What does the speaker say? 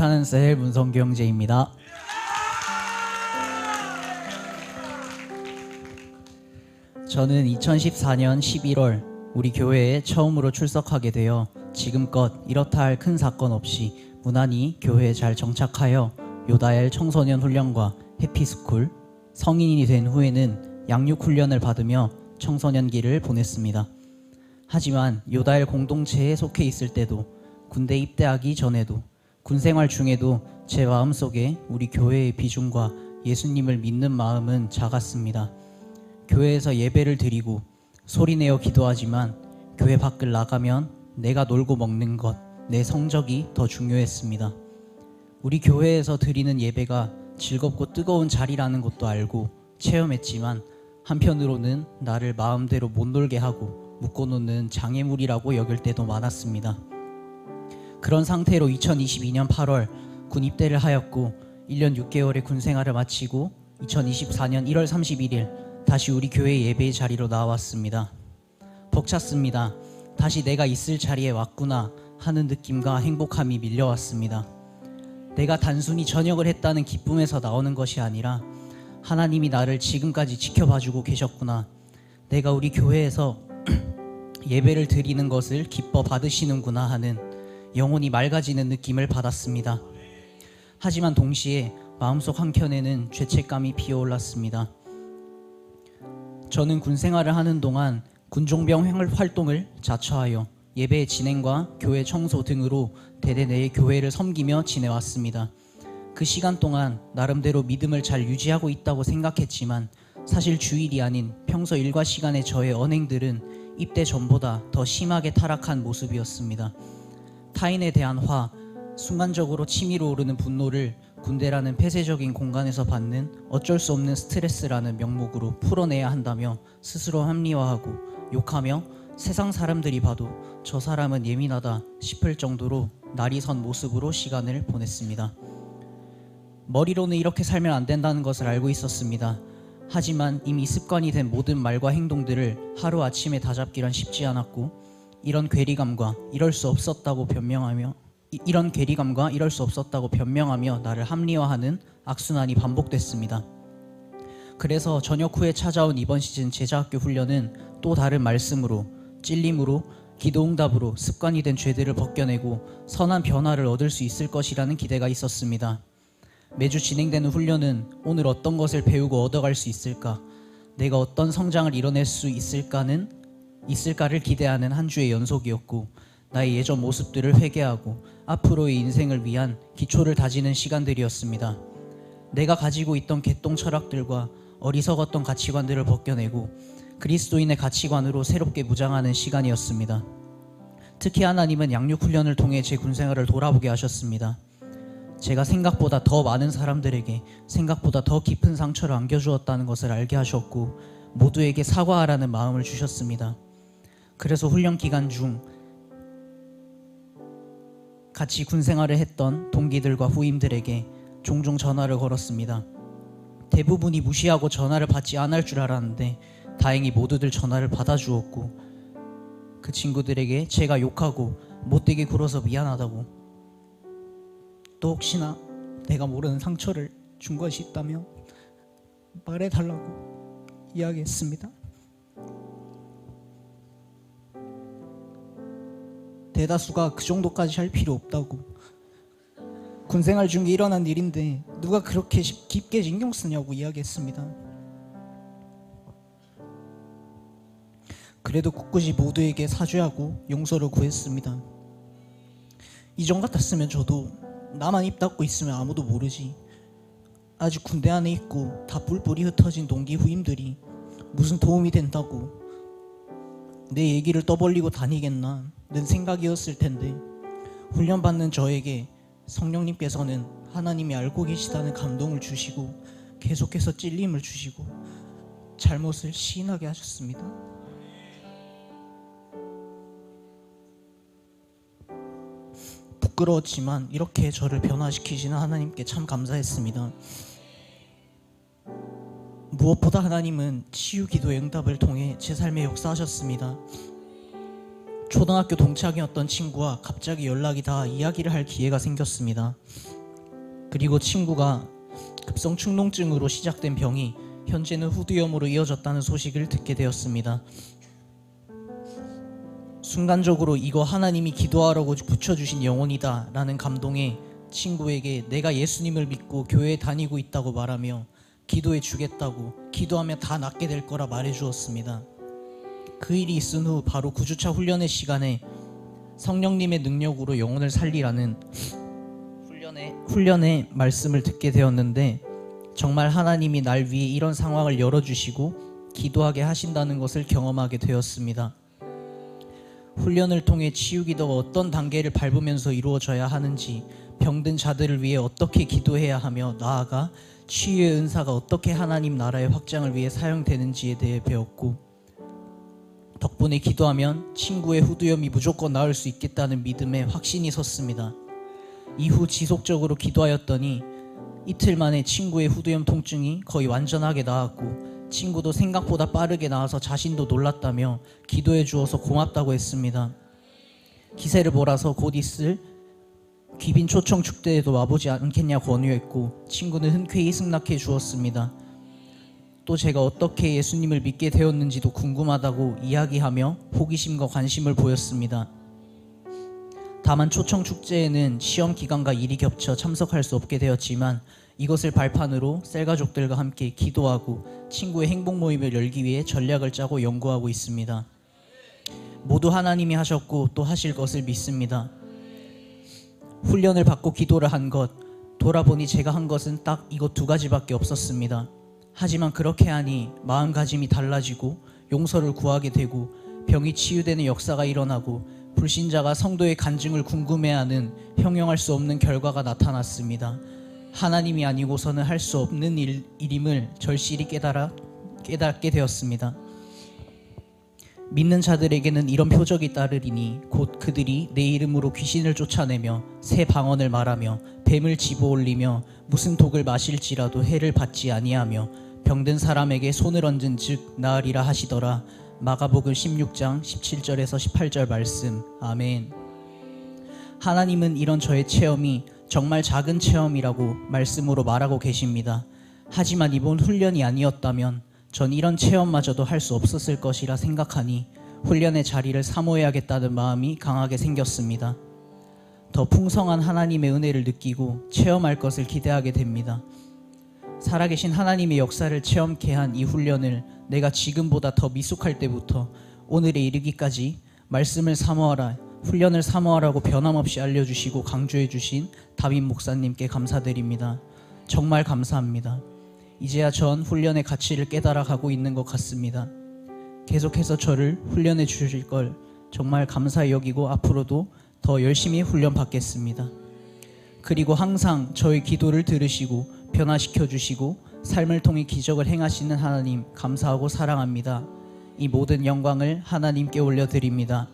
사는 셀 문성규 형제입니다. 저는 2014년 11월 우리 교회에 처음으로 출석하게 되어 지금껏 이렇다 할 큰 사건 없이 무난히 교회에 잘 정착하여 요다엘 청소년 훈련과 해피스쿨, 성인이 된 후에는 양육 훈련을 받으며 청소년기를 보냈습니다. 하지만 요다엘 공동체에 속해 있을 때도, 군대 입대하기 전에도, 군생활 중에도 제 마음속에 우리 교회의 비중과 예수님을 믿는 마음은 작았습니다. 교회에서 예배를 드리고 소리내어 기도하지만 교회 밖을 나가면 내가 놀고 먹는 것, 내 성적이 더 중요했습니다. 우리 교회에서 드리는 예배가 즐겁고 뜨거운 자리라는 것도 알고 체험했지만 한편으로는 나를 마음대로 못 놀게 하고 묶어놓는 장애물이라고 여길 때도 많았습니다. 그런 상태로 2022년 8월 군 입대를 하였고 1년 6개월의 군 생활을 마치고 2024년 1월 31일 다시 우리 교회 예배의 자리로 나왔습니다. 벅찼습니다. 다시 내가 있을 자리에 왔구나 하는 느낌과 행복함이 밀려왔습니다. 내가 단순히 전역을 했다는 기쁨에서 나오는 것이 아니라 하나님이 나를 지금까지 지켜봐주고 계셨구나, 내가 우리 교회에서 예배를 드리는 것을 기뻐 받으시는구나 하는 영혼이 맑아지는 느낌을 받았습니다. 하지만 동시에 마음속 한켠에는 죄책감이 피어올랐습니다. 저는 군 생활을 하는 동안 군종병 활동을 자처하여 예배의 진행과 교회 청소 등으로 대대 내의 교회를 섬기며 지내왔습니다. 그 시간 동안 나름대로 믿음을 잘 유지하고 있다고 생각했지만 사실 주일이 아닌 평소 일과 시간의 저의 언행들은 입대 전보다 더 심하게 타락한 모습이었습니다. 타인에 대한 화, 순간적으로 치밀어 오르는 분노를 군대라는 폐쇄적인 공간에서 받는 어쩔 수 없는 스트레스라는 명목으로 풀어내야 한다며 스스로 합리화하고 욕하며 세상 사람들이 봐도 저 사람은 예민하다 싶을 정도로 날이 선 모습으로 시간을 보냈습니다. 머리로는 이렇게 살면 안 된다는 것을 알고 있었습니다. 하지만 이미 습관이 된 모든 말과 행동들을 하루아침에 다잡기란 쉽지 않았고, 이런 괴리감과 이럴 수 없었다고 변명하며 나를 합리화하는 악순환이 반복됐습니다. 그래서 전역 후에 찾아온 이번 시즌 제자학교 훈련은 또 다른 말씀으로, 찔림으로, 기도응답으로 습관이 된 죄들을 벗겨내고 선한 변화를 얻을 수 있을 것이라는 기대가 있었습니다. 매주 진행되는 훈련은 오늘 어떤 것을 배우고 얻어갈 수 있을까, 내가 어떤 성장을 이뤄낼 수 있을까를 기대하는 한 주의 연속이었고, 나의 예전 모습들을 회개하고 앞으로의 인생을 위한 기초를 다지는 시간들이었습니다. 내가 가지고 있던 개똥 철학들과 어리석었던 가치관들을 벗겨내고 그리스도인의 가치관으로 새롭게 무장하는 시간이었습니다. 특히 하나님은 양육훈련을 통해 제 군생활을 돌아보게 하셨습니다. 제가 생각보다 더 많은 사람들에게 생각보다 더 깊은 상처를 안겨주었다는 것을 알게 하셨고 모두에게 사과하라는 마음을 주셨습니다. 그래서 훈련 기간 중 같이 군생활을 했던 동기들과 후임들에게 종종 전화를 걸었습니다. 대부분이 무시하고 전화를 받지 않을 줄 알았는데 다행히 모두들 전화를 받아주었고, 그 친구들에게 제가 욕하고 못되게 굴어서 미안하다고, 또 혹시나 내가 모르는 상처를 준 것이 있다면 말해달라고 이야기했습니다. 대다수가 그 정도까지 할 필요 없다고, 군생활 중에 일어난 일인데 누가 그렇게 깊게 신경 쓰냐고 이야기했습니다. 그래도 꿋꿋이 모두에게 사죄하고 용서를 구했습니다. 이전 같았으면 저도 나만 입 닫고 있으면 아무도 모르지, 아직 군대 안에 있고 다 뿔뿔이 흩어진 동기 후임들이 무슨 도움이 된다고 내 얘기를 떠벌리고 다니겠나 는 생각이었을 텐데, 훈련받는 저에게 성령님께서는 하나님이 알고 계시다는 감동을 주시고 계속해서 찔림을 주시고 잘못을 시인하게 하셨습니다. 부끄러웠지만 이렇게 저를 변화시키시는 하나님께 참 감사했습니다. 무엇보다 하나님은 치유 기도의 응답을 통해 제 삶에 역사하셨습니다. 초등학교 동창이었던 친구와 갑자기 연락이 닿아 이야기를 할 기회가 생겼습니다. 그리고 친구가 급성 축농증으로 시작된 병이 현재는 후두염으로 이어졌다는 소식을 듣게 되었습니다. 순간적으로 이거 하나님이 기도하라고 붙여주신 영혼이다 라는 감동에 친구에게 내가 예수님을 믿고 교회에 다니고 있다고 말하며 기도해 주겠다고, 기도하면 다 낫게 될 거라 말해 주었습니다. 그 일이 있은 후 바로 9주차 훈련의 시간에 성령님의 능력으로 영혼을 살리라는 훈련의 말씀을 듣게 되었는데, 정말 하나님이 날 위해 이런 상황을 열어주시고 기도하게 하신다는 것을 경험하게 되었습니다. 훈련을 통해 치유기도가 어떤 단계를 밟으면서 이루어져야 하는지, 병든 자들을 위해 어떻게 기도해야 하며, 나아가 치유의 은사가 어떻게 하나님 나라의 확장을 위해 사용되는지에 대해 배웠고, 덕분에 기도하면 친구의 후두염이 무조건 나을 수 있겠다는 믿음에 확신이 섰습니다. 이후 지속적으로 기도하였더니 이틀 만에 친구의 후두염 통증이 거의 완전하게 나았고, 친구도 생각보다 빠르게 나아서 자신도 놀랐다며 기도해 주어서 고맙다고 했습니다. 기세를 몰아서 곧 있을 귀빈 초청 축제에도 와보지 않겠냐 권유했고, 친구는 흔쾌히 승낙해 주었습니다. 또 제가 어떻게 예수님을 믿게 되었는지도 궁금하다고 이야기하며 호기심과 관심을 보였습니다. 다만 초청 축제에는 시험 기간과 일이 겹쳐 참석할 수 없게 되었지만, 이것을 발판으로 셀가족들과 함께 기도하고 친구의 행복 모임을 열기 위해 전략을 짜고 연구하고 있습니다. 모두 하나님이 하셨고 또 하실 것을 믿습니다. 훈련을 받고 기도를 한 것, 돌아보니 제가 한 것은 딱 이것 2가지밖에 없었습니다. 하지만 그렇게 하니 마음가짐이 달라지고 용서를 구하게 되고 병이 치유되는 역사가 일어나고 불신자가 성도의 간증을 궁금해하는 형용할 수 없는 결과가 나타났습니다. 하나님이 아니고서는 할 수 없는 일임을 절실히 깨닫게 되었습니다. 믿는 자들에게는 이런 표적이 따르리니 곧 그들이 내 이름으로 귀신을 쫓아내며 새 방언을 말하며 뱀을 집어올리며 무슨 독을 마실지라도 해를 받지 아니하며 병든 사람에게 손을 얹은 즉 나으리라 하시더라. 마가복음 16장 17절에서 18절 말씀. 아멘. 하나님은 이런 저의 체험이 정말 작은 체험이라고 말씀으로 말하고 계십니다. 하지만 이번 훈련이 아니었다면 전 이런 체험마저도 할 수 없었을 것이라 생각하니 훈련의 자리를 사모해야겠다는 마음이 강하게 생겼습니다. 더 풍성한 하나님의 은혜를 느끼고 체험할 것을 기대하게 됩니다. 살아계신 하나님의 역사를 체험케 한 이 훈련을 내가 지금보다 더 미숙할 때부터 오늘에 이르기까지 말씀을 사모하라, 훈련을 사모하라고 변함없이 알려주시고 강조해주신 다빈 목사님께 감사드립니다. 정말 감사합니다. 이제야 전 훈련의 가치를 깨달아 가고 있는 것 같습니다. 계속해서 저를 훈련해 주실 걸 정말 감사히 여기고 앞으로도 더 열심히 훈련 받겠습니다. 그리고 항상 저의 기도를 들으시고 변화시켜 주시고 삶을 통해 기적을 행하시는 하나님 감사하고 사랑합니다. 이 모든 영광을 하나님께 올려드립니다.